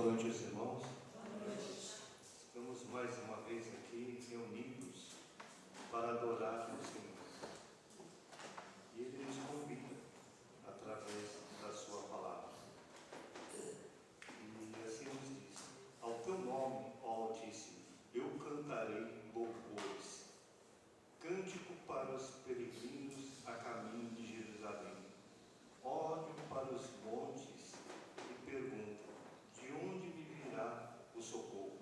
noite, irmãos. Estamos mais uma vez aqui reunidos para adorar o Senhor. E Ele nos convida através da sua palavra. E assim nos diz: ao teu nome, ó Altíssimo, eu cantarei louvores. Cântico para os peregrinos a caminho de Jerusalém. Olho para os montes e pergunto: de onde me virá o socorro?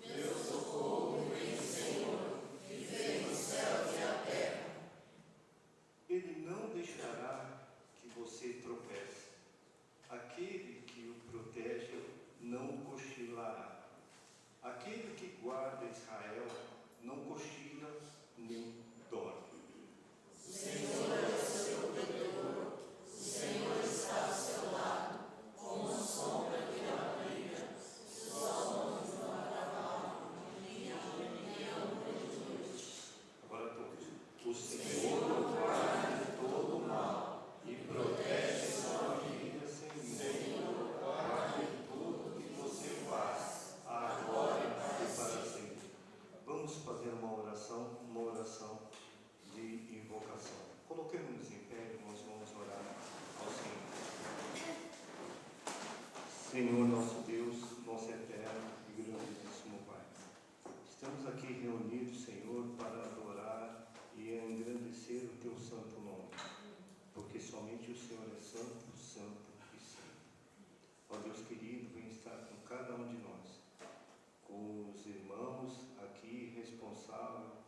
Meu socorro vem do Senhor, que fez os céus e a terra. Ele não deixará que você tropece. Aquele que o protege não cochilará. Aquele que guarda Israel não cochila nem dorme. O Senhor é o seu protetor, o Senhor está ao seu lado, como uma sombra que o abriga. Suas mãos não acabaram, nem nenhum de noite. Agora todos. O Senhor guarda de todo o mal e protege sua vida, Senhor. Guarde tudo que você faz, agora e para sempre. Vamos fazer uma oração de invocação. Coloquemos-nos em pé, nós vamos orar ao Senhor. Senhor nosso Deus, nosso eterno e grandíssimo Pai. Estamos aqui reunidos, Senhor, para adorar e engrandecer o Teu santo nome, porque somente o Senhor é santo, santo e santo. Ó Deus querido, vem estar com cada um de nós, com os irmãos aqui responsáveis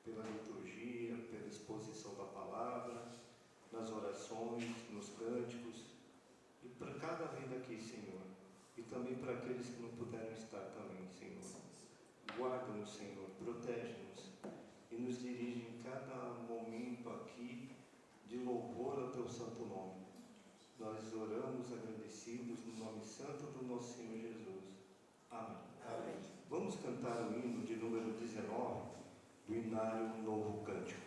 pela liturgia, pela exposição da palavra, nas orações, nos cânticos, e para cada vida aqui, Senhor, e também para aqueles que não puderam estar também, Senhor. Guarda-nos, Senhor, protege-nos e nos dirige em cada momento aqui de louvor ao Teu santo nome. Nós oramos agradecidos no nome santo do nosso Senhor Jesus. Amém. Amém. Vamos cantar o hino de número 19 do Inário Novo Cântico.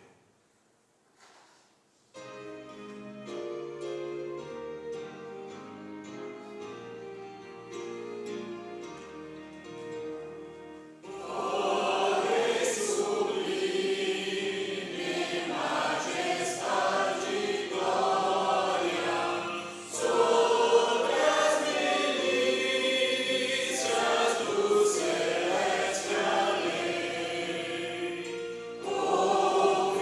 Oh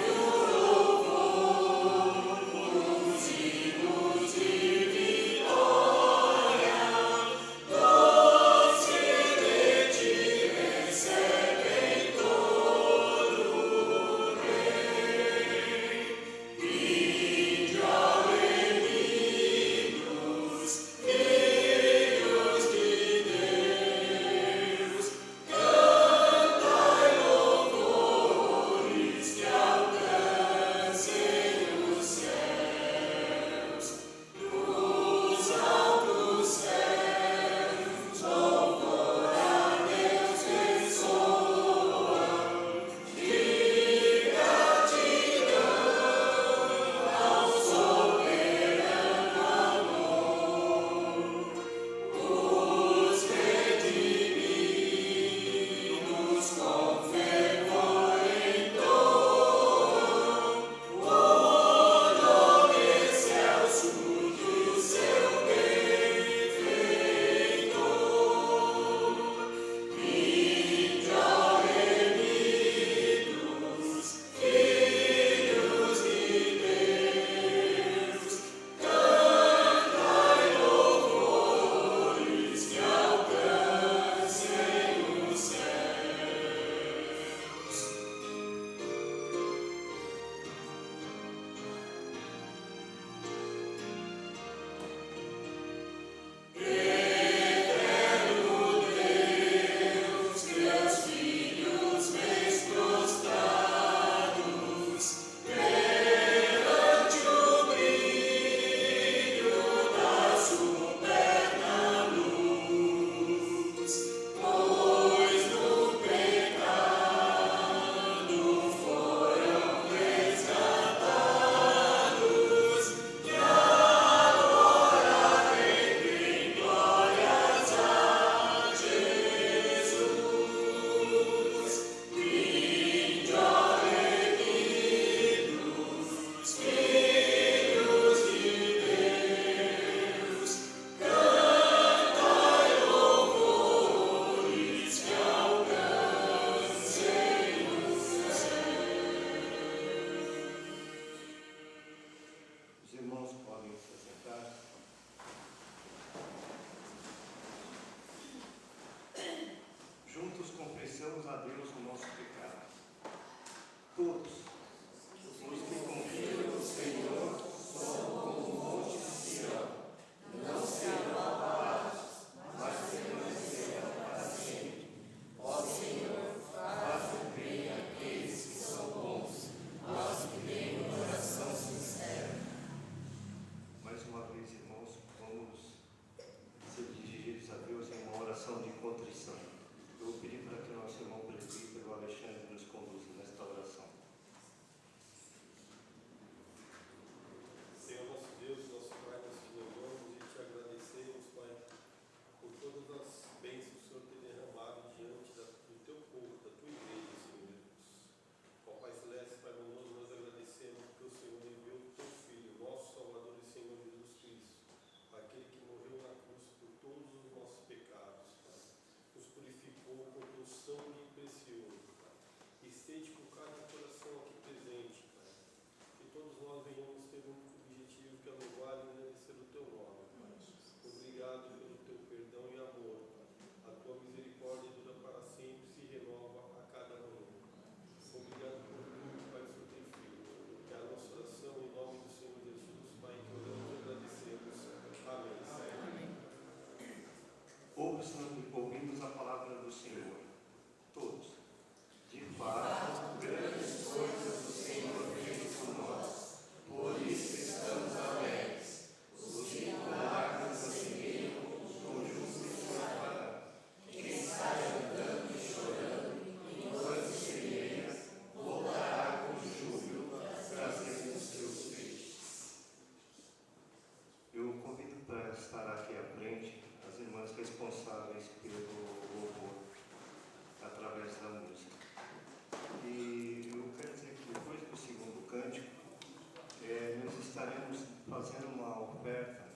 oferta,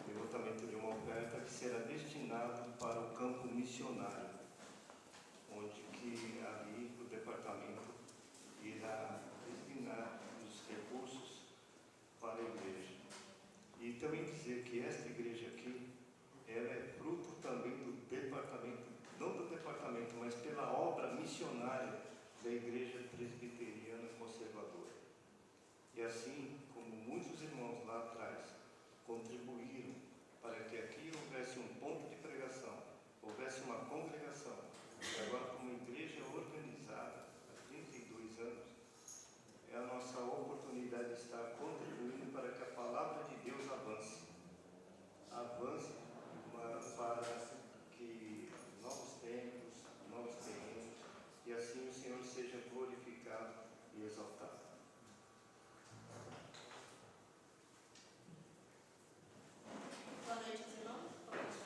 levantamento de uma oferta que será destinado para o campo missionário, onde que ali o departamento irá destinar os recursos para a igreja. E também dizer que esta igreja aqui, ela é fruto também do departamento, não do departamento, mas pela obra missionária da Igreja Presbiteriana Conservadora. E assim, como muitos irmãos lá atrás contribuíram para que aqui houvesse um ponto de pregação, houvesse uma congregação, e agora como igreja organizada há 32 anos, é a nossa oportunidade de estar contribuindo para que a palavra de Deus avance para que novos tempos, novos terrenos, e assim o Senhor seja glorificado e exaltado. Boa noite, irmãos. Boa noite,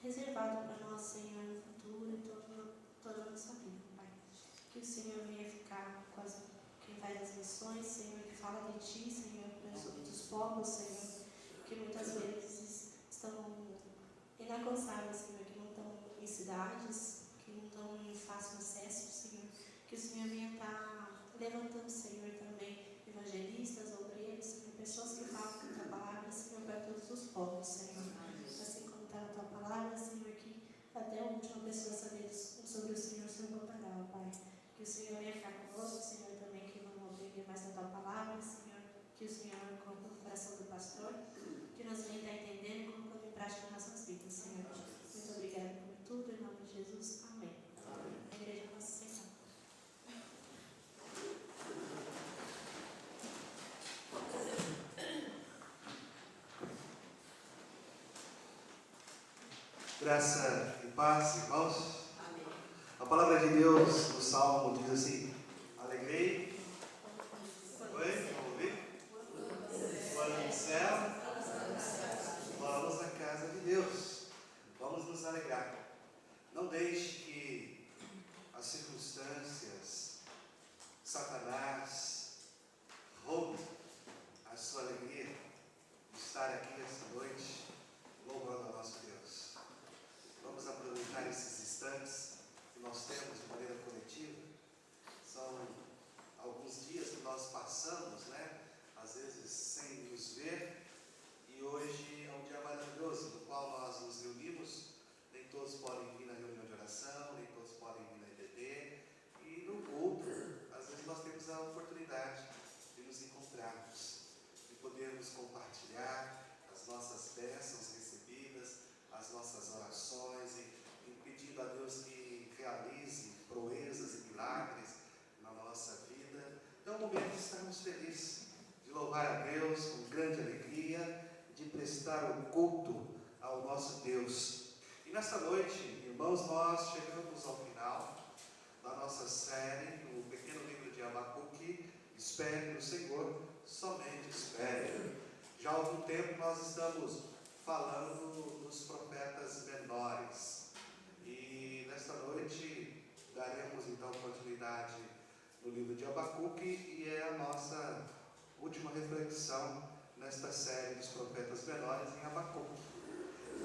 reservado para nós, Senhor, no futuro e toda a nossa vida, Pai. Que o Senhor venha ficar com as faz as missões, Senhor, que fala de Ti, Senhor, sobre os povos, Senhor, que muitas vezes estão inalcançáveis, Senhor, que não estão em cidades, que não estão em fácil acesso, Senhor, que o Senhor venha estar levantando, Senhor, também evangelistas, obreiros, Senhor, pessoas que falam a Tua palavra, Senhor, para todos os povos, Senhor, assim como está a Tua palavra, Senhor, que até a última pessoa saber sobre o Senhor se encontrará, Pai. Que o Senhor venha ficar conosco, Senhor, também que vamos aprender mais da Tua palavra, Senhor. Que o Senhor coloque no coração do pastor, que nós venha estar entendendo e colocando em prática nas nossas vidas, Senhor. Muito obrigada por tudo, em nome de Jesus. Amém. A igreja Nossa Senhora. Graça e paz, irmãos. A palavra de Deus no Salmo diz assim: alegrei. Oi? Vamos ouvir? Quando no céu, vamos à casa de Deus. Vamos nos alegrar. Não deixe que as circunstâncias, Satanás, roube a sua alegria de estar aqui esta noite, louvando ao nosso Deus. Vamos aproveitar esses instantes que nós temos de maneira coletiva. São alguns dias que nós passamos, às vezes sem nos ver, e hoje é um dia maravilhoso no qual nós nos reunimos. Nem todos podem vir na reunião de oração, nem todos podem vir na IBD, e no culto, às vezes nós temos a oportunidade de nos encontrarmos, de podermos compartilhar as nossas bênçãos recebidas, as nossas orações, e pedindo a Deus que realize proezas e milagres na nossa vida. Então é um momento de estarmos felizes, de louvar a Deus com grande alegria, de prestar o culto ao nosso Deus. E nesta noite, irmãos, nós chegamos ao final da nossa série, no pequeno livro de Abacuque, Espere no Senhor, somente espere. Já há algum tempo nós estamos falando dos profetas menores. E nesta noite daremos então continuidade no livro de Abacuque, e é a nossa última reflexão nesta série dos profetas menores em Abacuque.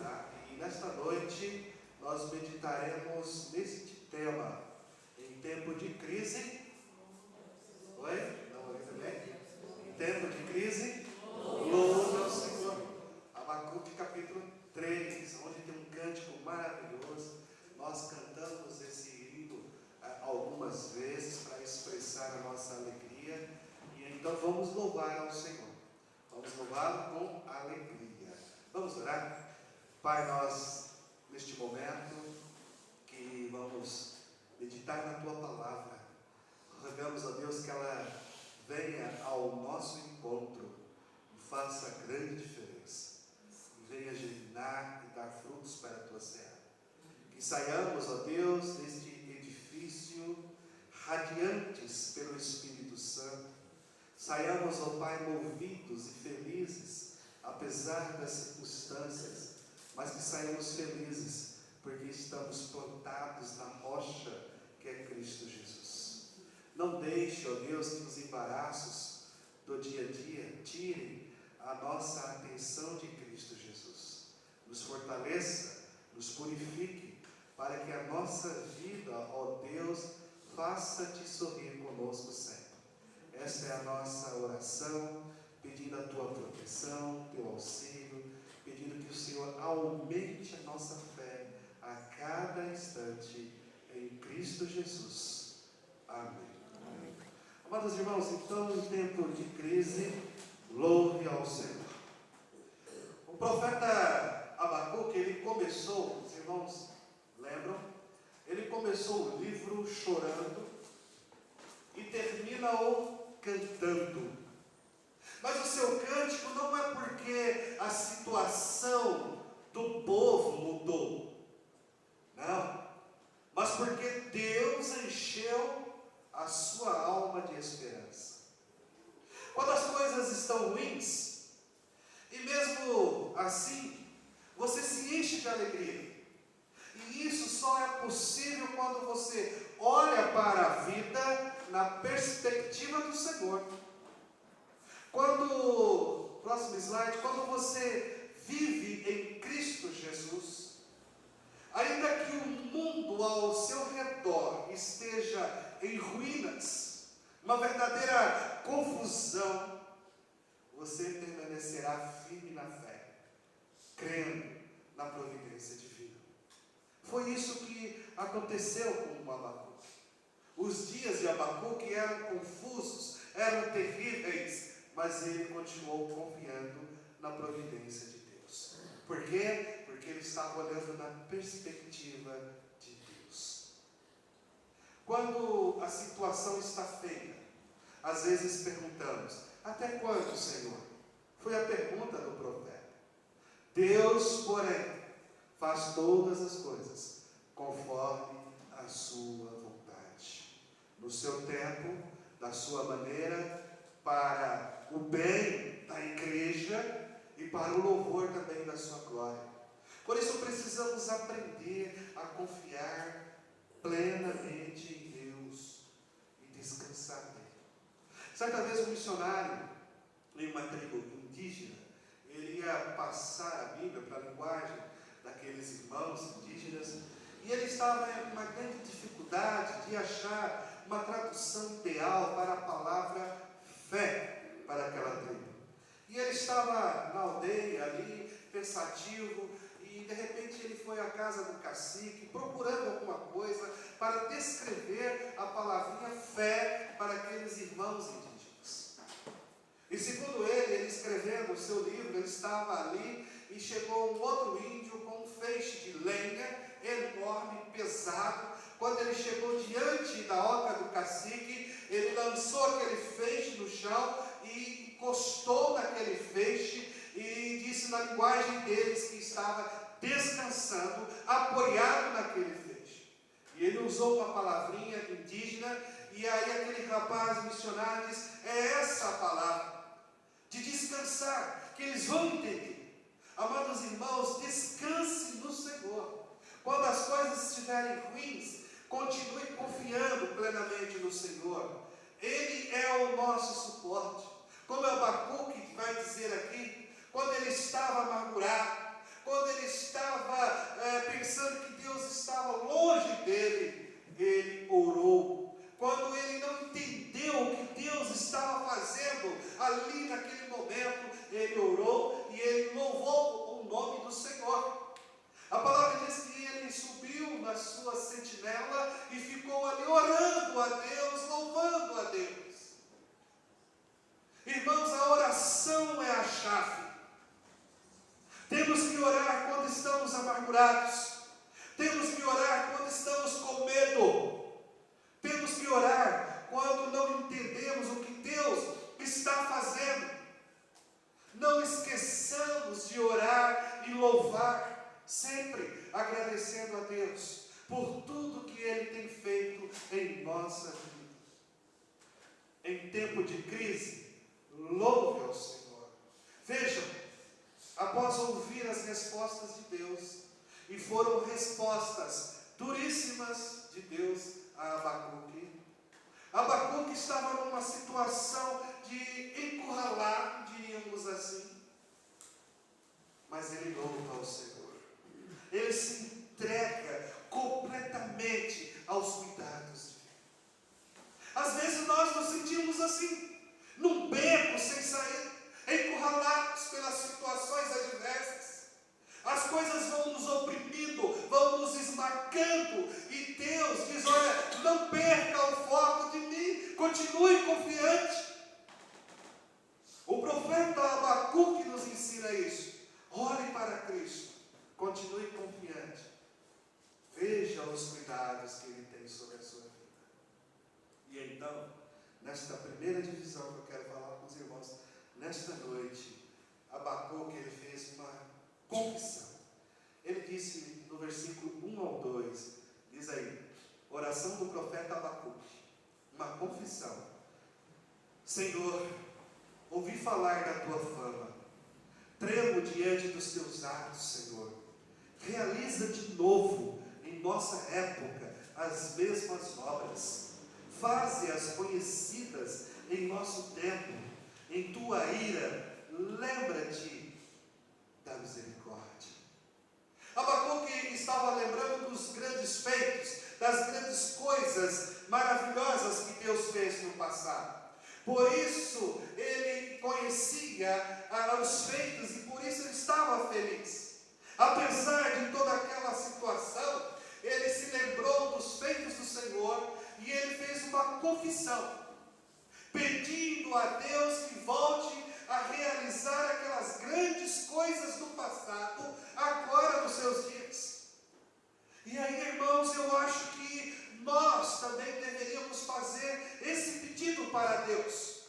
Tá? E nesta noite nós meditaremos neste tema, em tempo de crise. Oi? Não ouvi também? Em tempo de crise, louve ao Senhor. Abacuque capítulo 3, onde tem um cântico maravilhoso. Nós cantamos esse hino algumas vezes para expressar a nossa alegria. E então vamos louvar ao Senhor. Vamos louvá-lo com alegria. Vamos orar? Pai, nós, neste momento que vamos meditar na Tua palavra, rogamos a Deus que ela venha ao nosso encontro e faça grande diferença. E venha germinar e dar frutos para a Tua seara. Que saiamos, ó Deus, deste edifício radiantes pelo Espírito Santo. Saiamos, ó Pai, movidos e felizes, apesar das circunstâncias, mas que saiamos felizes, porque estamos plantados na rocha que é Cristo Jesus. Não deixe, ó Deus, que os embaraços do dia a dia tirem a nossa atenção de Cristo Jesus. Nos fortaleça, nos purifique, para que a nossa vida, ó Deus, faça-te sorrir conosco sempre. Esta é a nossa oração, pedindo a Tua proteção, Teu auxílio, pedindo que o Senhor aumente a nossa fé a cada instante, em Cristo Jesus. Amém. Amém. Amados irmãos, então, em tempo de crise, louve ao Senhor. O profeta Abacuque, ele começou, os irmãos lembram? Ele começou o livro chorando e termina-o cantando. Mas o seu cântico não é porque a situação do povo mudou, não, mas porque Deus encheu a sua alma de esperança. Quando as coisas estão ruins, e mesmo assim, você se enche de alegria. E isso só é possível quando você olha para a vida na perspectiva do Senhor. Senhor. Próximo slide, quando você vive em Cristo Jesus, ainda que o mundo ao seu redor esteja em ruínas, uma verdadeira confusão, você permanecerá firme na fé, crendo na providência divina. Foi isso que aconteceu com Abacuque. Os dias de Abacuque eram confusos, eram terríveis, mas ele continuou confiando na providência de Deus. Por quê? Porque ele estava olhando na perspectiva de Deus. Quando a situação está feia, às vezes perguntamos: até quando, Senhor? Foi a pergunta do profeta. Deus, porém, faz todas as coisas conforme a sua vontade, no seu tempo, da sua maneira, para o bem da igreja e para o louvor também da sua glória. Por isso precisamos aprender a confiar plenamente em Deus e descansar nele. Certa vez um missionário em uma tribo indígena, ele ia passar a Bíblia para a linguagem daqueles irmãos indígenas, e ele estava em uma grande dificuldade de achar uma tradução ideal para a palavra fé para aquela tribo. E ele estava na aldeia ali, pensativo, e de repente ele foi à casa do cacique, procurando alguma coisa para descrever a palavrinha fé para aqueles irmãos indígenas. E segundo ele escrevendo o seu livro, ele estava ali e chegou um outro índio com um feixe de lenha enorme, pesado. Quando ele chegou diante da oca do cacique, ele lançou aquele feixe no chão e encostou naquele feixe e disse na linguagem deles que estava descansando, apoiado naquele feixe. E ele usou uma palavrinha indígena, e aí aquele rapaz missionário diz: é essa a palavra de descansar, que eles vão entender. Amados irmãos, descanse no Senhor. Quando as coisas estiverem ruins, continue confiando plenamente no Senhor. Ele é o nosso suporte. Como Abacuque vai dizer aqui, quando ele estava amargurado, quando ele estava pensando que Deus estava longe dele, ele orou. Quando ele não entendeu o que Deus estava fazendo ali naquele momento, ele orou e ele louvou o nome do Senhor. A palavra diz que ele subiu na sua sentinela e ficou ali orando a Deus, louvando a Deus. Irmãos, a oração é a chave. Temos que orar quando estamos amargurados. Temos que orar quando estamos com medo. Temos que orar quando não entendemos o que Deus está fazendo. Não esqueçamos de orar e louvar, sempre agradecendo a Deus por tudo que Ele tem feito em nossa vida. Em tempo de crise, louve ao Senhor. Vejam, após ouvir as respostas de Deus, e foram respostas duríssimas de Deus a Abacuque. Abacuque estava numa situação de encurralado, diríamos assim, mas ele louva ao Senhor. Ele se entrega completamente aos cuidados de Deus. Às vezes nós nos sentimos assim, num beco sem saída, encurralados pelas situações adversas. As coisas vão nos oprimindo, vão nos esmagando, e Deus diz: olha, não perca o foco de mim, continue confiante. O profeta Abacuque nos ensina isso. Olhe para Cristo, continue confiante, veja os cuidados que Ele tem sobre a sua vida. E então, nesta primeira divisão que eu quero falar com os irmãos, nesta noite, Abacuque ele fez uma confissão. Ele disse no versículo 1 ao 2, diz aí, oração do profeta Abacuque, uma confissão: Senhor, ouvi falar da tua fama, tremo diante dos teus atos, Senhor. Realiza de novo em nossa época as mesmas obras. faze-as conhecidas em nosso tempo. Em tua ira, lembra-te da misericórdia. Abacuque estava lembrando dos grandes feitos, das grandes coisas maravilhosas que Deus fez no passado. Por isso ele conhecia os feitos e por isso ele estava feliz. Apesar de toda aquela situação, ele se lembrou dos feitos do Senhor e ele fez uma confissão, pedindo a Deus que volte a realizar aquelas grandes coisas do passado, agora nos seus dias. E aí, irmãos, eu acho que nós também deveríamos fazer esse pedido para Deus.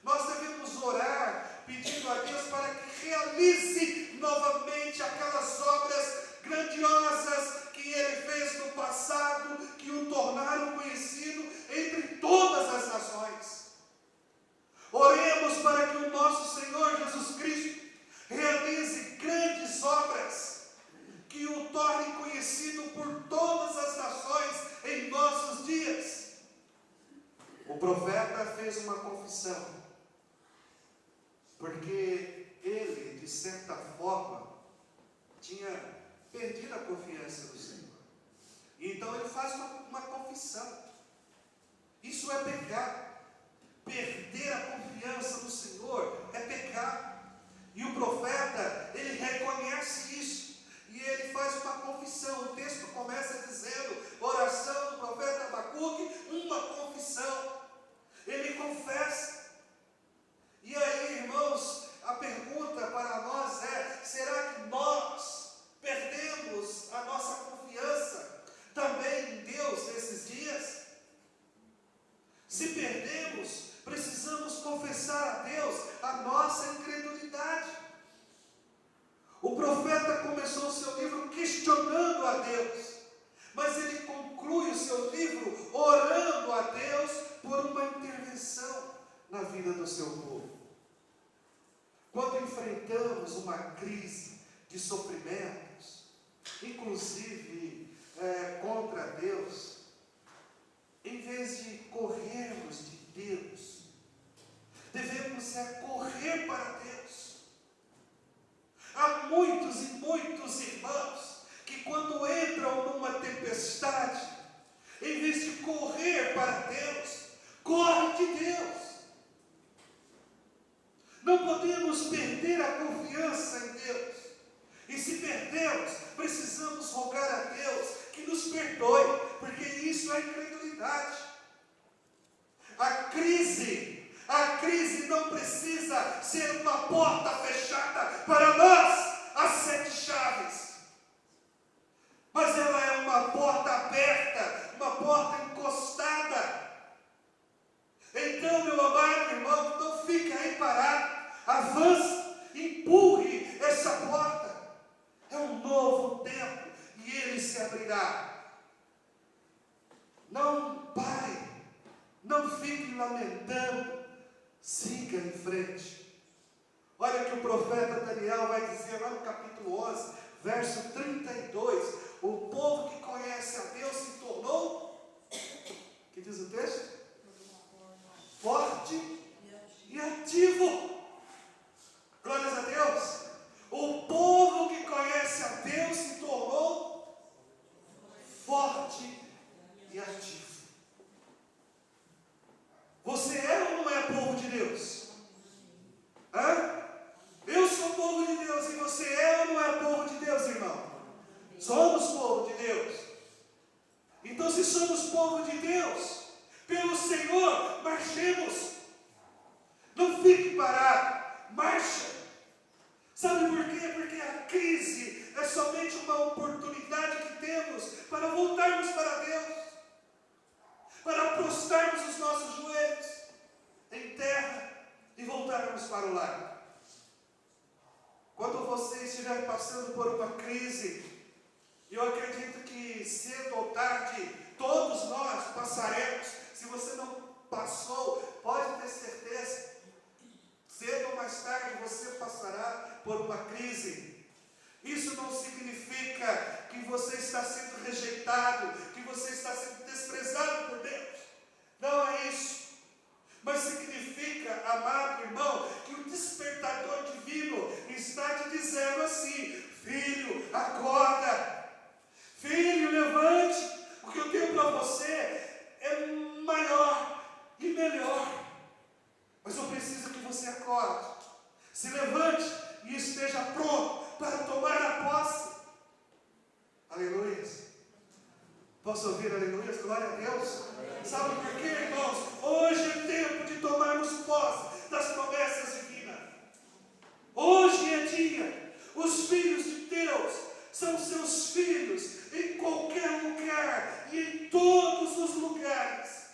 Nós devemos orar pedindo a Deus para que realize novamente aquelas obras grandiosas que Ele fez no passado, que o tornaram conhecido entre todas as nações. Oremos para que o nosso Senhor Jesus Cristo realize grandes obras, que o torne conhecido por todas as nações em nossos dias. O profeta fez uma confissão, porque ele, de certa forma, tinha perdido a confiança no Senhor. Então ele faz uma confissão. Isso é pecado. Perder a confiança no Senhor é pecado. E o profeta, ele reconhece isso. E ele faz uma confissão. O texto começa dizendo, oração do profeta Abacuque, uma confissão. Ele confessa. E aí, irmãos, a pergunta para nós é, será que nós perdemos a nossa confiança também em Deus nesses dias? Se perdemos, precisamos confessar a Deus a nossa incredulidade. O profeta começou o seu livro questionando a Deus, mas ele conclui o seu livro orando a Deus por uma intervenção na vida do seu povo. Quando enfrentamos uma crise de sofrimentos, inclusive contra Deus, em vez de corrermos de Deus, devemos correr para Deus. Há muitos e muitos irmãos que quando entram numa tempestade, em vez de correr para Deus, correm de Deus. Não podemos perder a confiança em Deus. E se perdemos, precisamos rogar a Deus que nos perdoe, porque isso é incredulidade. A crise não precisa ser uma porta fechada para nós, as 7 chaves. Mas ela é uma porta aberta, uma porta encostada. Então, meu amado irmão, não fique aí parado. Avance, empurre essa porta. É um novo tempo e ele se abrirá. Não pare, não fique lamentando, siga em frente. Olha o que o profeta Daniel vai dizer lá no capítulo 11, verso 32. O povo que conhece a Deus se tornou, que diz o texto? Forte e ativo. Glórias a Deus. O povo que conhece a Deus se tornou forte e ativo. Você é ou não é povo de Deus? Eu sou povo de Deus e você é ou não é povo de Deus, irmão? Somos povo de Deus. Então, se somos povo de Deus, pelo Senhor, marchemos. Não fique parado, marcha. Sabe por quê? Porque a crise é somente uma oportunidade que temos para voltarmos para Deus, para prostrarmos os nossos joelhos em terra e voltarmos para o lar. Quando você estiver passando por uma crise, eu acredito que cedo ou tarde todos nós passaremos. Se você não passou, pode ter certeza, cedo ou mais tarde você passará por uma crise. Isso não significa que você está sendo rejeitado, que você está sendo desprezado por Deus. Não, amado irmão, que o despertador divino está te dizendo assim: filho, acorda, filho, levante, o que eu tenho para você é maior e melhor, mas eu preciso que você acorde, se levante e esteja pronto para tomar a posse. Aleluia. Posso ouvir aleluia? Glória a Deus. Sabe por quê, irmãos? Hoje é tempo de tomarmos posse das promessas divinas. Hoje é dia. Os filhos de Deus são seus filhos em qualquer lugar e em todos os lugares,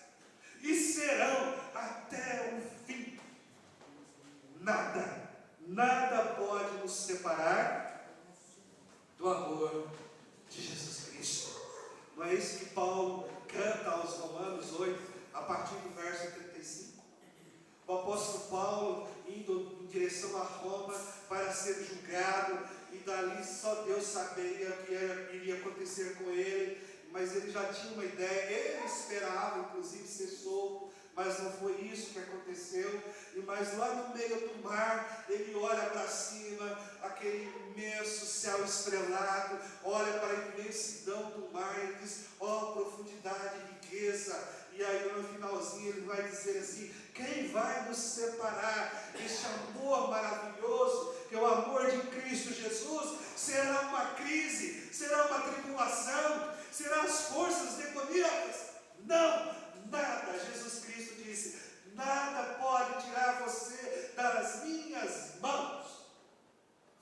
e serão até o fim. Nada pode nos separar do amor de Jesus Cristo. Não é isso que Paulo canta aos Romanos 8, a partir do verso 35? O apóstolo Paulo indo em direção a Roma para ser julgado, e dali só Deus saberia o que iria acontecer com ele, mas ele já tinha uma ideia, ele esperava inclusive ser solto, mas não foi isso que aconteceu. Mas lá no meio do mar, ele olha para cima, aquele imenso céu estrelado, olha para a imensidão do mar e diz: ó, profundidade e riqueza. E aí no finalzinho ele vai dizer assim: quem vai nos separar deste amor maravilhoso, que é o amor de Cristo Jesus? Será uma crise, será uma tribulação, serão as forças demoníacas? Não, nada. Jesus Cristo disse: nada pode tirar você das minhas mãos.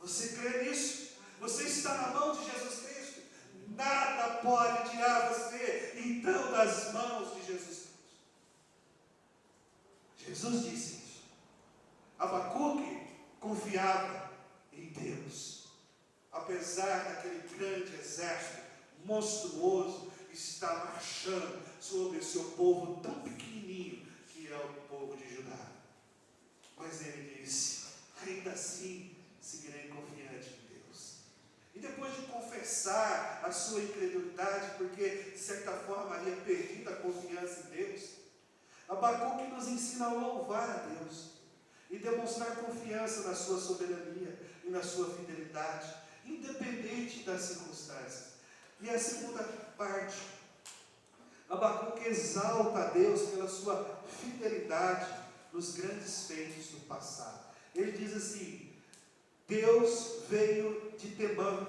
Você crê nisso? Você está na mão de Jesus Cristo? Nada pode tirar você então das mãos de Jesus Cristo. Jesus disse isso. Abacuque confiava em Deus, apesar daquele grande exército monstruoso estar marchando sobre o seu povo tão pequenininho que é o povo de Judá. Mas ele disse: ainda assim seguirei confiante em Deus. E depois de confessar a sua incredulidade, porque de certa forma havia perdido a confiança em Deus, Abacuque nos ensina a louvar a Deus e demonstrar confiança na sua soberania e na sua fidelidade, independente das circunstâncias. E a segunda parte, Abacuque exalta a Deus pela sua fidelidade nos grandes feitos do passado. Ele diz assim: Deus veio de Temã,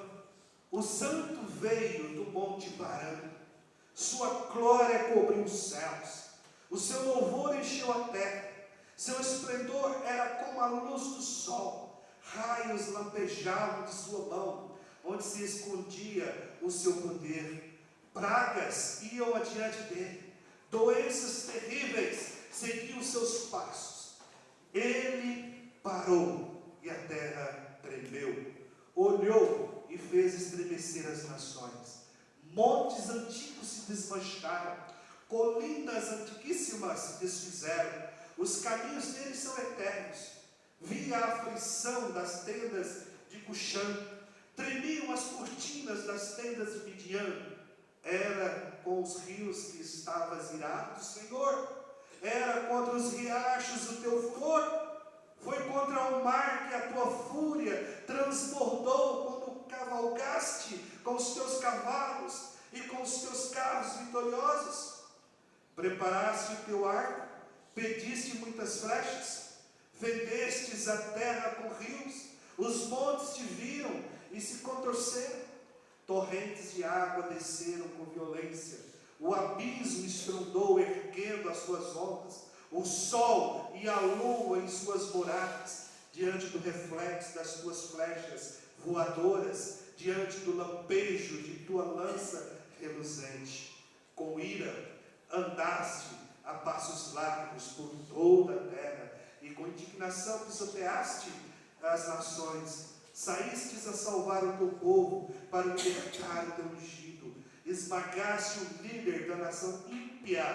o santo veio do monte Parã, sua glória cobriu os céus, o seu louvor encheu a terra, seu esplendor era como a luz do sol, raios lampejavam de sua mão, onde se escondia o seu poder, pragas iam adiante dele, doenças terríveis seguiam os seus passos. Ele parou e a terra tremeu, olhou e fez estremecer as nações, montes antigos se desmancharam, colinas antiquíssimas se desfizeram, os caminhos dele são eternos. Vi a aflição das tendas de Cuxã, tremiam as cortinas das tendas de Midian. Era com os rios que estavas irado, Senhor? Era contra os riachos o teu furor? Foi contra o mar que a tua fúria transbordou quando cavalgaste com os teus cavalos e com os teus carros vitoriosos? Preparaste o teu arco, pediste muitas flechas, fendestes a terra com rios, os montes te viram e se contorceram, torrentes de água desceram com violência, o abismo estrondou erguendo as suas ondas, o sol e a lua em suas moradas, diante do reflexo das tuas flechas voadoras, diante do lampejo de tua lança reluzente. Com ira andaste a passos largos por toda a terra, e com indignação pisoteaste as nações. Saístes a salvar o teu povo, para libertar o teu ungido. Esmagaste o líder da nação ímpia,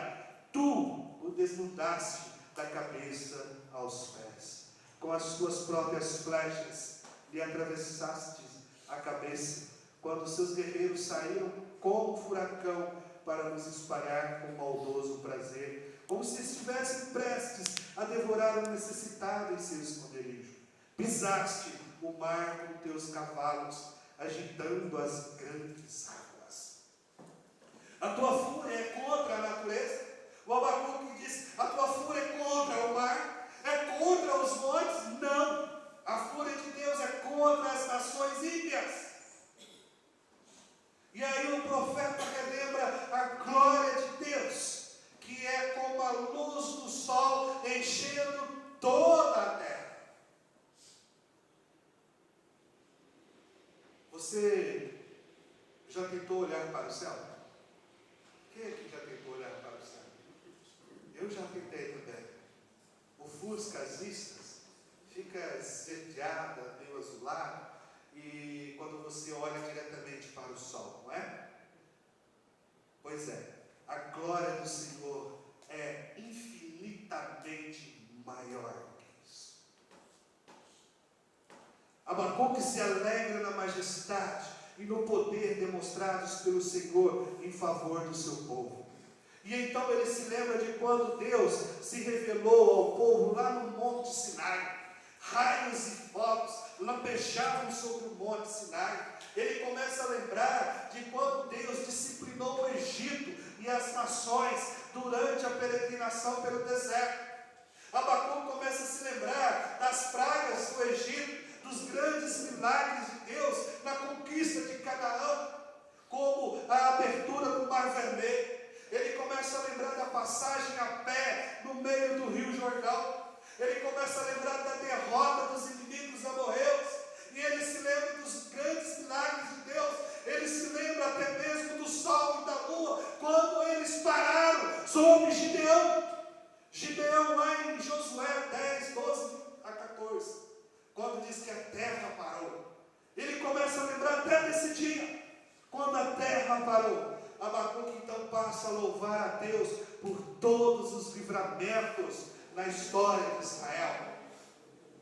tu o desnudaste da cabeça aos pés. Com as tuas próprias flechas lhe atravessaste a cabeça, quando seus guerreiros saíram como furacão para nos espalhar com maldoso prazer, como se estivessem prestes a devorar o necessitado em seu esconderijo. Pisaste o mar com teus cavalos, agitando as grandes águas. A tua fúria é contra a natureza. O Abacuque diz: a tua fúria é contra o mar, é contra os montes. Não, a fúria de Deus é contra as nações ímpias. E aí o profeta relembra a glória de Deus, que é como a luz do sol enchendo toda a terra. Você já tentou olhar para o céu? Quem aqui já tentou olhar para o céu? Eu já tentei também. O Fusca, as vistas, fica esverdeada, meio azulado, e quando você olha diretamente para o sol, não é? Pois é, a glória do Senhor é infinitamente maior que isso. Abacuque se alegra na majestade e no poder demonstrados pelo Senhor em favor do seu povo. E então ele se lembra de quando Deus se revelou ao povo lá no Monte Sinai. Raios e fogos lampejavam sobre o Monte Sinai. Ele começa a lembrar de quando Deus disciplinou o Egito e as nações durante a peregrinação pelo deserto. Abacuque começa a se lembrar das pragas do Egito, dos grandes milagres de Deus na conquista de Canaã, como a abertura do Mar Vermelho. Ele começa a lembrar da passagem a pé no meio do Rio Jordão. Ele começa a lembrar da derrota dos inimigos amorreus. E ele se lembra dos grandes milagres de Deus. Ele se lembra até mesmo do sol e da lua, quando eles pararam sobre Gideão. Gideão lá em Josué 10, 12 a 14, quando diz que a terra parou. Ele começa a lembrar até desse dia, quando a terra parou. Abacuque então passa a louvar a Deus por todos os livramentos na história de Israel.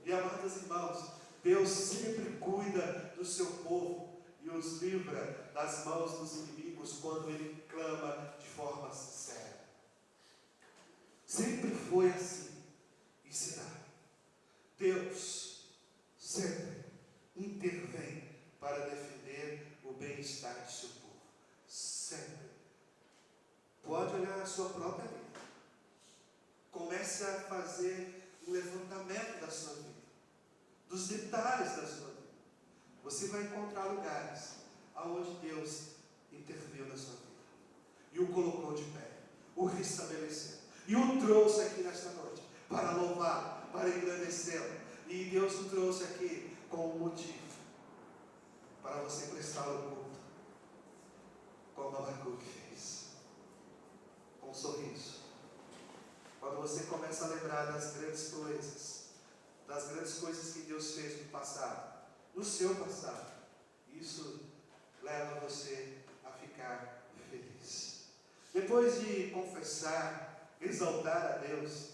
E amados irmãos, Deus sempre cuida do seu povo e os livra das mãos dos inimigos quando ele clama de forma sincera. Sempre foi assim e será. Deus sempre intervém para defender o bem-estar do seu povo. Sempre. Pode olhar a sua própria vida. Comece a fazer um levantamento da sua vida, dos detalhes da sua vida. Você vai encontrar lugares onde Deus interviu na sua vida e o colocou de pé, o restabeleceu e o trouxe aqui nesta noite para louvá-lo, para engrandecê-lo. E Deus o trouxe aqui com um motivo para você prestar o culto, como Abacuque fez, com um sorriso. Quando você começa a lembrar das grandes coisas que Deus fez no passado, no seu passado, isso leva você a ficar feliz. Depois de confessar, exaltar a Deus,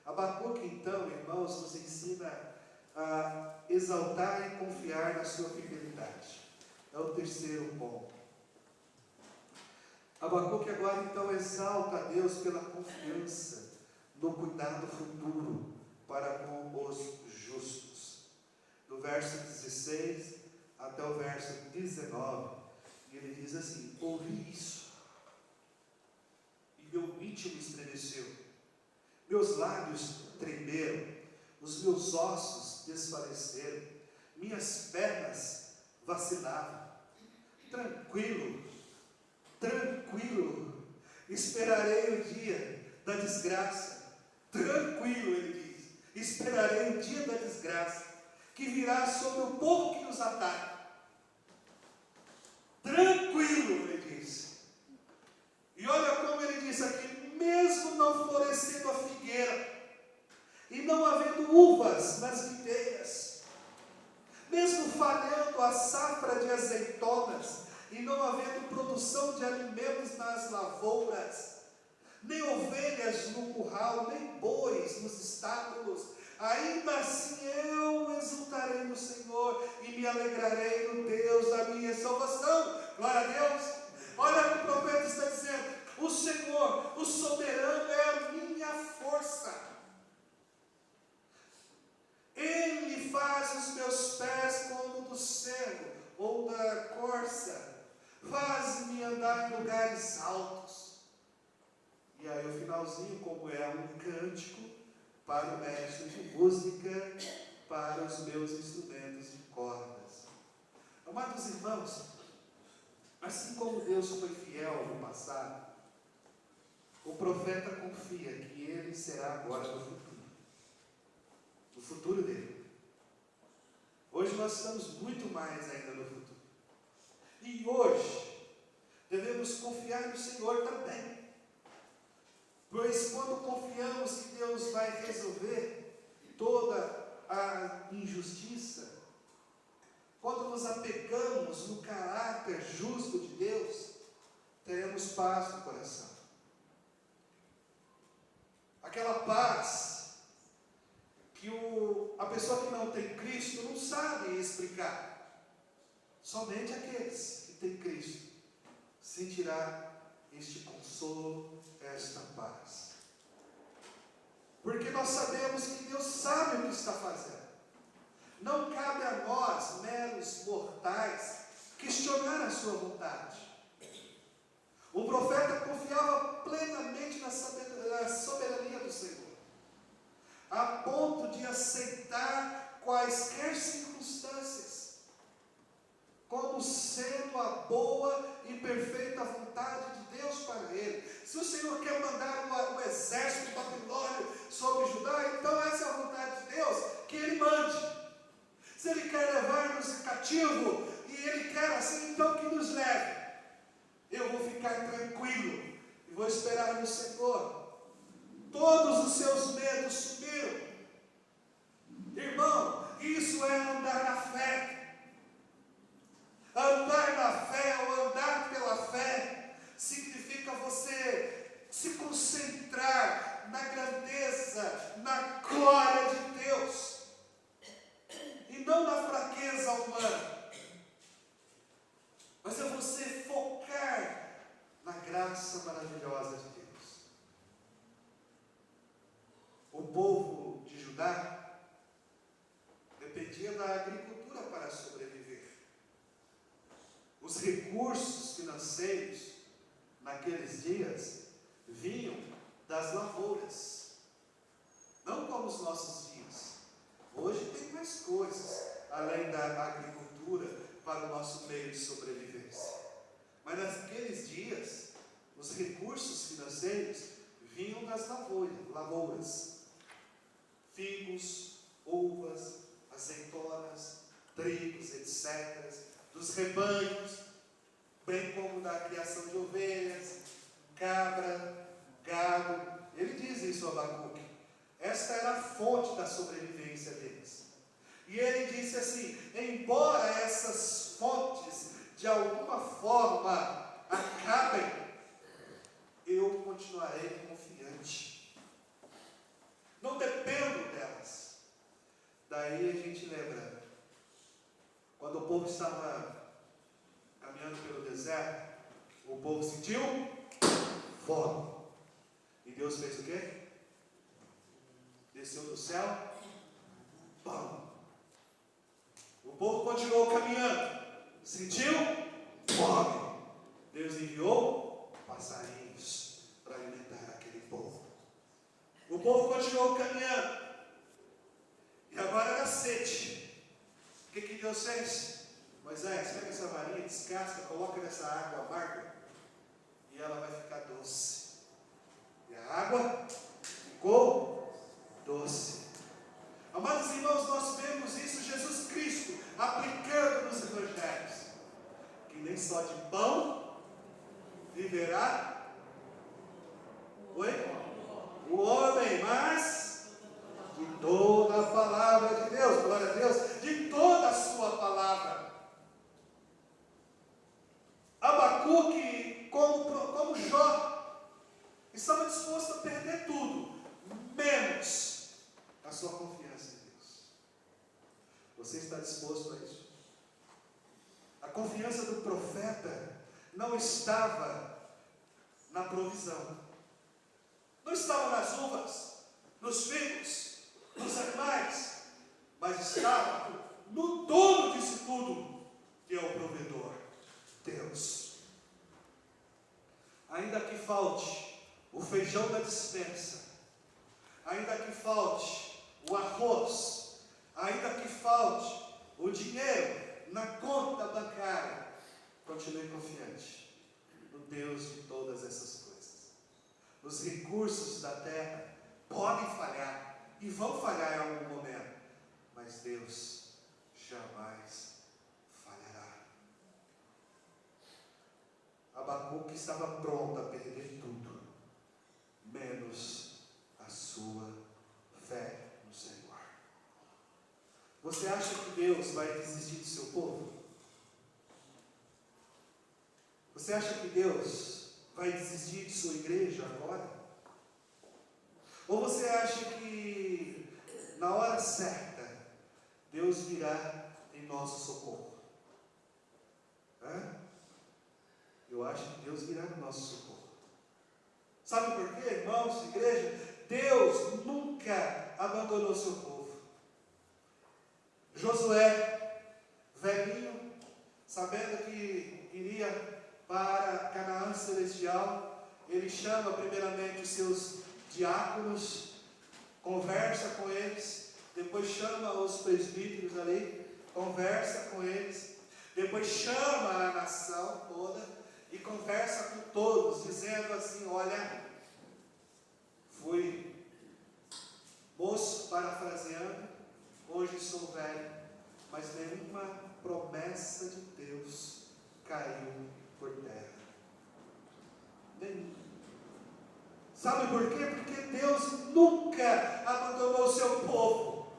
Abacuque então, irmãos, nos ensina a exaltar e confiar na sua fidelidade. É o terceiro ponto. Abacuque agora então exalta a Deus pela confiança no cuidado futuro para com os justos. Do verso 16 até o verso 19, ele diz assim: ouvi isso, e meu íntimo estremeceu, meus lábios tremeram, os meus ossos desfaleceram, minhas pernas vacilavam. Tranquilo, esperarei o dia da desgraça. Tranquilo, ele diz, esperarei o dia da desgraça, que virá sobre o povo que nos ataca. Tranquilo, ele diz. E olha como ele diz aqui: mesmo não florescendo a figueira, e não havendo uvas nas videiras, mesmo falhando a safra de azeitonas, e não havendo produção de alimentos nas lavouras, nem ovelhas no curral, nem bois nos estábulos, ainda assim eu exultarei no Senhor e me alegrarei no Deus da minha salvação. Glória a Deus. Olha o que o profeta está dizendo: o Senhor, o soberano, é a minha força. faz-me andar em lugares altos. E aí o finalzinho, como é um cântico para o mestre de música, para os meus instrumentos de cordas. Amados irmãos, assim como Deus foi fiel no passado, o profeta confia que ele será agora no futuro dele. Hoje nós estamos muito mais ainda no futuro. E hoje devemos confiar no Senhor também. Pois quando confiamos que Deus vai resolver toda a injustiça, quando nos apegamos no caráter justo de Deus, teremos paz no coração. Aquela paz que a pessoa que não tem Cristo não sabe explicar. Somente aqueles que têm Cristo sentirá este consolo, esta paz. Porque nós sabemos que Deus sabe o que está fazendo. Não cabe a nós, meros mortais, questionar a sua vontade. O profeta confiava plenamente na soberania do Senhor, a ponto de aceitar quaisquer circunstâncias, como sendo a boa e perfeita vontade de Deus para ele. Se o Senhor quer mandar um exército babilônio sobre Judá, então essa é a vontade de Deus, que ele mande. Se ele quer levar-nos cativo, e ele quer assim, então que nos leve. Eu vou ficar tranquilo, e vou esperar no Senhor. Todos os seus medos sumiram. Irmão, isso é andar na fé. Andar na fé, ou andar pela fé, significa você se concentrar na grandeza, na glória de Deus, e não na fraqueza humana. Mas é você focar na graça maravilhosa de Deus. O povo de Judá dependia da agricultura para sobreviver. Os recursos financeiros naqueles dias vinham das lavouras, não como os nossos dias. Hoje tem mais coisas além da agricultura para o nosso meio de sobrevivência. Mas naqueles dias, os recursos financeiros vinham das lavouras. Figos, uvas, azeitonas, trigos, etc. Dos rebanhos, bem como da criação de ovelhas, cabra, gado. Ele diz isso a Abacuque. Esta era a fonte da sobrevivência deles. E ele disse assim: embora essas fontes de alguma forma acabem, eu continuarei confiante. Não dependo delas. Daí a gente lembra, quando o povo estava caminhando pelo deserto, o povo sentiu fome. E Deus fez o quê? Desceu do céu pão. O povo continuou caminhando, sentiu fome. Deus enviou passarinhos para alimentar aquele povo. O povo continuou caminhando, e agora era sede. O que Deus fez? Moisés, pega essa varinha, descasca, coloca nessa água amarga, e ela vai ficar doce. E a água ficou doce. Amados irmãos, nós vemos isso, Jesus Cristo aplicando nos evangelhos, que nem só de pão viverá o homem, mas de toda a palavra de Deus. Glória a Deus, de toda a sua palavra. Abacuque, como Jó, estava disposto a perder tudo, menos a sua confiança em Deus. Você está disposto a isso? A confiança do profeta não estava na provisão, não estava nas uvas, nos figos, nos animais, mas estava no dono disso tudo, que é o provedor, Deus. feijão na despensa, ainda que falte o arroz, ainda que falte o dinheiro na conta bancária, continue confiante no Deus de todas essas coisas. Os recursos da terra podem falhar e vão falhar em algum momento, mas Deus jamais falhará. Abacuque estava pronto a perder tudo, menos a sua fé no Senhor. Você acha que Deus vai desistir do seu povo? Você acha que Deus vai desistir de sua igreja agora? Ou você acha que na hora certa Deus virá em nosso socorro? Eu acho que Deus virá no nosso socorro. Sabe por quê, irmãos, igreja? Deus nunca abandonou o seu povo. Josué, velhinho, sabendo que iria para Canaã celestial, ele chama primeiramente os seus diáconos, conversa com eles, depois chama os presbíteros ali, conversa com eles, depois chama a nação toda e conversa com todos, dizendo assim: olha, fui moço, parafraseando, hoje sou velho, mas nenhuma promessa de Deus caiu por terra. Nenhuma. Sabe por quê? Porque Deus nunca abandonou o seu povo.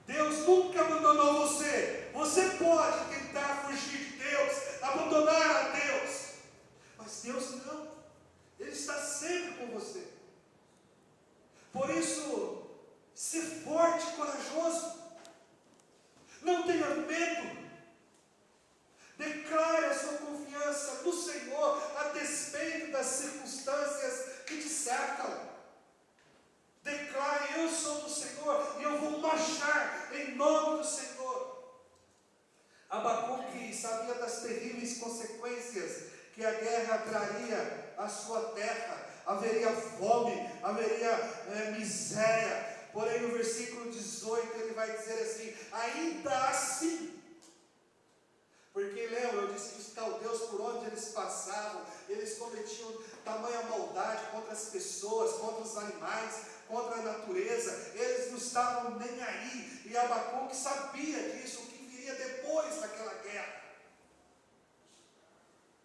Deus nunca abandonou você. Você pode tentar fugir de Deus, abandonar a Deus, mas Deus não. Ele está sempre com você. Por isso, ser forte e corajoso. Não tenha medo. Declare a sua confiança no Senhor a despeito das circunstâncias que te cercam. Declare: eu sou do Senhor e eu vou marchar em nome do Senhor. Abacuque sabia das terríveis consequências que a guerra traria à sua terra. Haveria fome, haveria miséria. Porém, no versículo 18 ele vai dizer assim: ainda assim. Porque lembra, eu disse que os caldeus, por onde eles passavam, eles cometiam tamanha maldade contra as pessoas, contra os animais, contra a natureza. Eles não estavam nem aí. E Abacuque sabia disso, o que viria depois daquela guerra.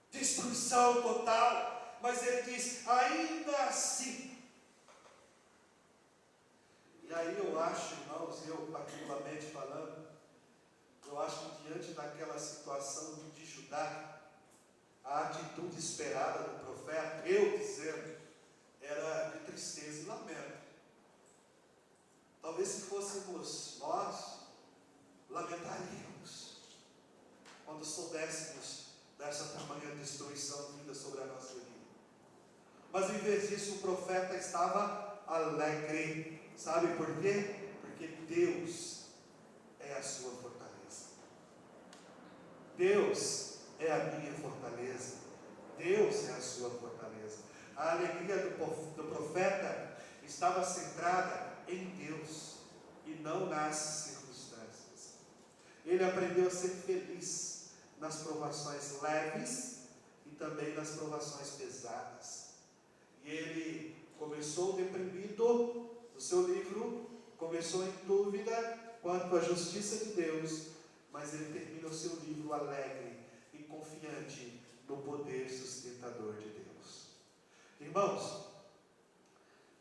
Destruição total. Mas ele diz: ainda assim. E aí eu acho, irmãos, eu particularmente falando, eu acho que diante daquela situação de Judá, a atitude esperada do profeta, eu dizendo, era de tristeza e lamento. Talvez se fôssemos nós, lamentaríamos quando soubéssemos dessa tamanha destruição vinda sobre a nossa vida. Mas em vez disso, o profeta estava alegre. Sabe por quê? Porque Deus é a sua fortaleza. Deus é a minha fortaleza. Deus é a sua fortaleza. A alegria do profeta estava centrada em Deus e não nas circunstâncias. Ele aprendeu a ser feliz nas provações leves e também nas provações pesadas. E ele começou deprimido no seu livro, começou em dúvida quanto à justiça de Deus, mas ele termina o seu livro alegre e confiante no poder sustentador de Deus. Irmãos,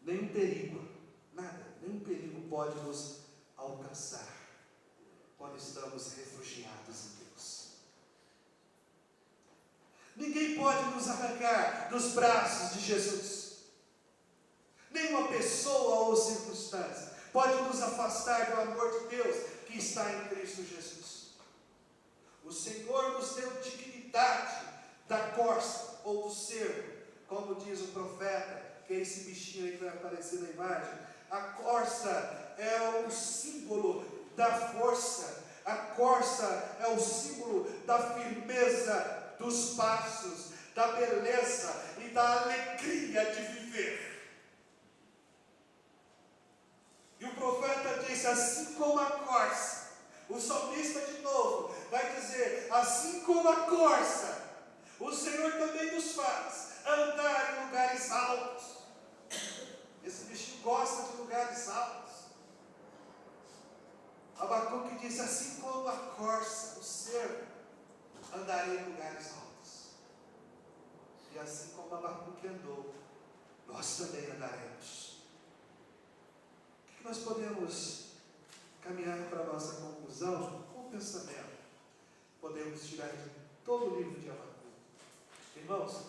nenhum perigo, nada, nenhum perigo pode nos alcançar quando estamos refugiados em Deus. Ninguém pode nos arrancar dos braços de Jesus. Nenhuma pessoa ou circunstância pode nos afastar do amor de Deus que está em Cristo Jesus. O Senhor nos deu dignidade da corça ou do cervo, como diz o profeta, que é esse bichinho aí que vai aparecer na imagem. A corça é o símbolo da força, a corça é o símbolo da firmeza dos passos, da beleza e da alegria de viver. E o profeta disse, assim como a corça, o salmista de novo vai dizer, assim como a corça, o Senhor também nos faz andar em lugares altos. Esse bichinho gosta de lugares altos. Abacuque diz, assim como a corça, o ser andaria em lugares altos. E assim como Abacuque andou, nós também andaremos. O que nós podemos caminhar para a nossa conclusão com o pensamento? Podemos tirar de todo o livro de Abacuque. Irmãos,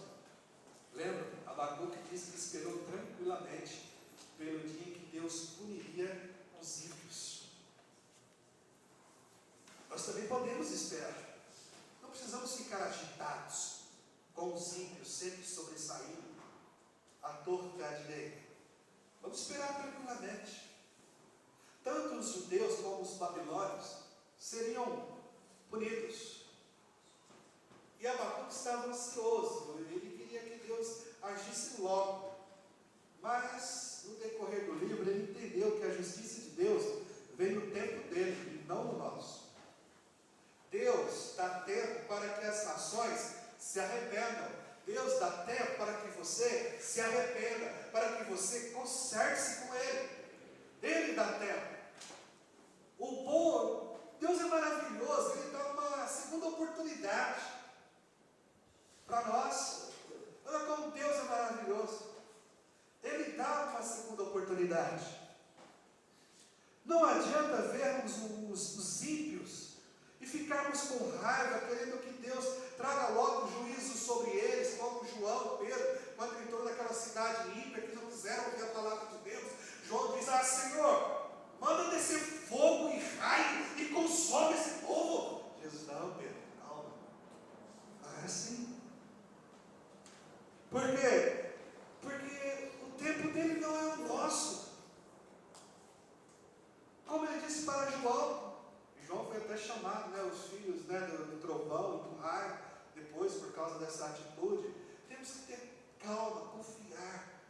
lembra? Abacuque disse que esperou tranquilamente pelo dia em que Deus puniria os ímpios. Nós também podemos esperar. Não precisamos ficar agitados com os ímpios sempre sobressaindo à torta e à direita. Vamos esperar tranquilamente. Tanto os judeus como os babilônios seriam punidos. E Abacuque estava ansioso, ele queria que Deus agisse logo. Mas, no decorrer do livro, ele entendeu que a justiça de Deus vem no tempo dele e não no nosso. Deus dá tempo para que as nações se arrependam. Deus dá tempo para que você se arrependa, para que você conserte-se com Ele. Ele dá tempo. O bom, Deus é maravilhoso, Ele dá uma segunda oportunidade para nós. Olha como Deus é maravilhoso. Ele dá uma segunda oportunidade. Não adianta vermos os ímpios e ficarmos com raiva, querendo que Deus traga logo juízo sobre eles, como João, Pedro, quando entrou naquela cidade ímpia, que não quiseram ouvir a palavra de Deus. João diz, Senhor, manda descer fogo e raio e consome esse povo. Jesus, não, Pedro, calma. É assim. Por quê? Porque o tempo dele não é o nosso. Como ele disse para João foi até chamado, os filhos do trovão e do raio, depois por causa dessa atitude. Temos que ter calma, confiar.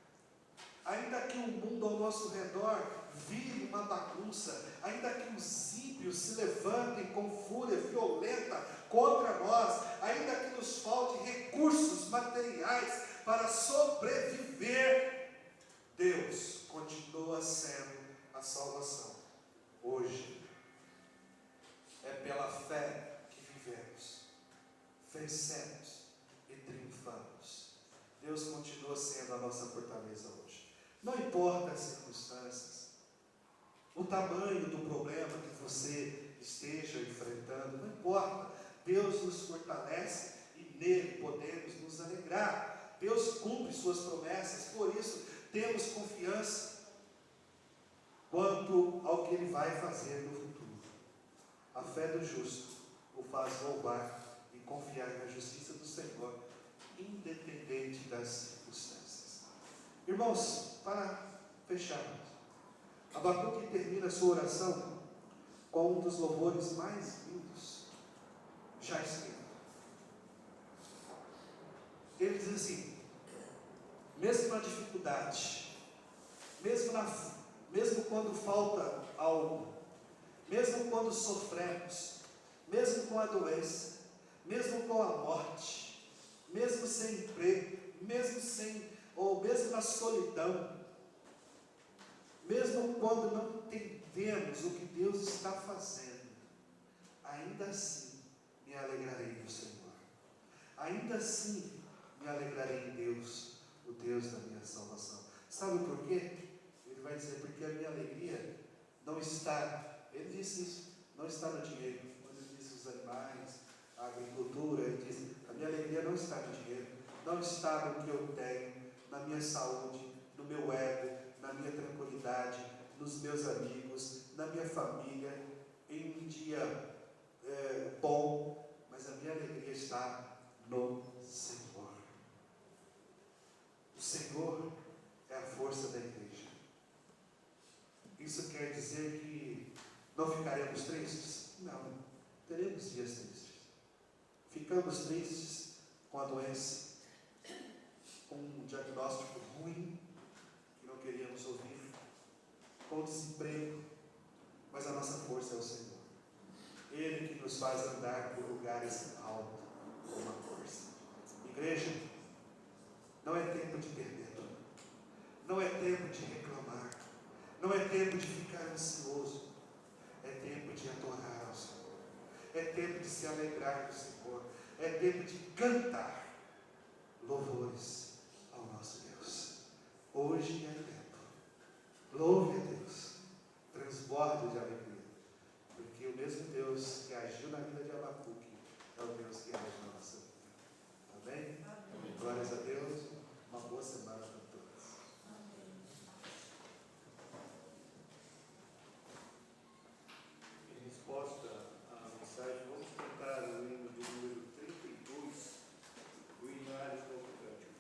Ainda que o mundo ao nosso redor vire uma bagunça, ainda que os ímpios se levantem com fúria violenta contra nós, ainda que nos falte recursos materiais para sobreviver, Deus continua sendo a salvação. Hoje, é pela fé que vivemos, vencemos e triunfamos. Deus continua sendo a nossa fortaleza hoje. Não importa as circunstâncias, o tamanho do problema que você esteja enfrentando, não importa. Deus nos fortalece e nele podemos nos alegrar. Deus cumpre suas promessas, por isso temos confiança quanto ao que Ele vai fazer no futuro. A fé do justo o faz louvar e confiar na justiça do Senhor, independente das circunstâncias. Irmãos, para fecharmos, Abacuque termina sua oração com um dos louvores mais lindos já escrito. Ele diz assim, mesmo na dificuldade, mesmo quando falta algo, mesmo quando sofremos, mesmo com a doença, mesmo com a morte, mesmo sem emprego, mesmo na solidão, mesmo quando não entendemos o que Deus está fazendo, ainda assim me alegrarei no Senhor. Ainda assim me alegrarei em Deus, o Deus da minha salvação. Sabe por quê? Ele vai dizer, porque a minha alegria não está, ele disse isso, não está no dinheiro. Quando ele disse os animais, a agricultura, ele diz, a minha alegria não está no dinheiro, não está no que eu tenho, na minha saúde, no meu ego, na minha tranquilidade, nos meus amigos, na minha família, em um dia bom, mas a minha alegria está no Senhor. O Senhor é a força da igreja. Isso quer dizer que não ficaremos tristes? Não, teremos dias tristes. Ficamos tristes com a doença, com um diagnóstico ruim, que não queríamos ouvir, com desemprego, mas a nossa força é o Senhor. Ele que nos faz andar por lugares altos com uma força. Igreja, não é tempo de ter medo, não é tempo de reclamar, não é tempo de ficar ansioso, é tempo de adorar ao Senhor, é tempo de se alegrar no Senhor, é tempo de cantar louvores ao nosso Deus. Hoje é tempo, louve a Deus, transborde de alegria, porque o mesmo Deus que agiu na vida de Abacuque é o Deus que age na nossa vida. Amém? Amém. Glórias a Deus, uma boa semana para todos. Em resposta à mensagem, vamos cantar o hino de número 32, o Hinário Novo Cântico.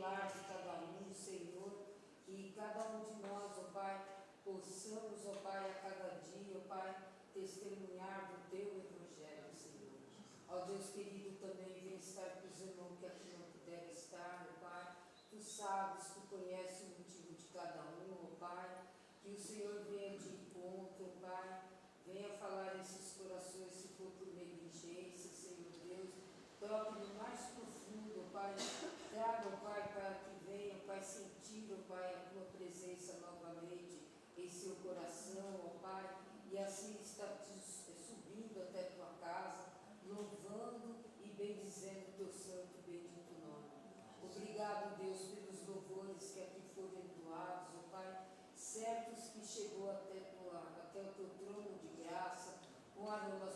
lar de cada um, Senhor, que cada um de nós, ó Pai, possamos, ó Pai, a cada dia, ó Pai, testemunhar do Teu Evangelho, Senhor. Ó Deus querido, também vem estar com os irmãos que aqui não puderam estar, ó Pai. Tu sabes, Tu conheces o motivo de cada um, ó Pai. Que o Senhor venha de encontro, ó Pai. Venha falar nesses corações, se for por negligência, Senhor Deus. Toque no mais profundo, ó Pai. Traga, ó Pai, para que venha, ó Pai, sentir, ó Pai, a Tua presença novamente em seu coração, ó Pai. E assim está subindo até a Tua casa, louvando e bendizendo o Teu santo e bendito nome. Obrigado, Deus, pelos louvores que aqui foram entoados, ó Pai, certos que chegou até o Teu trono de graça, com aroma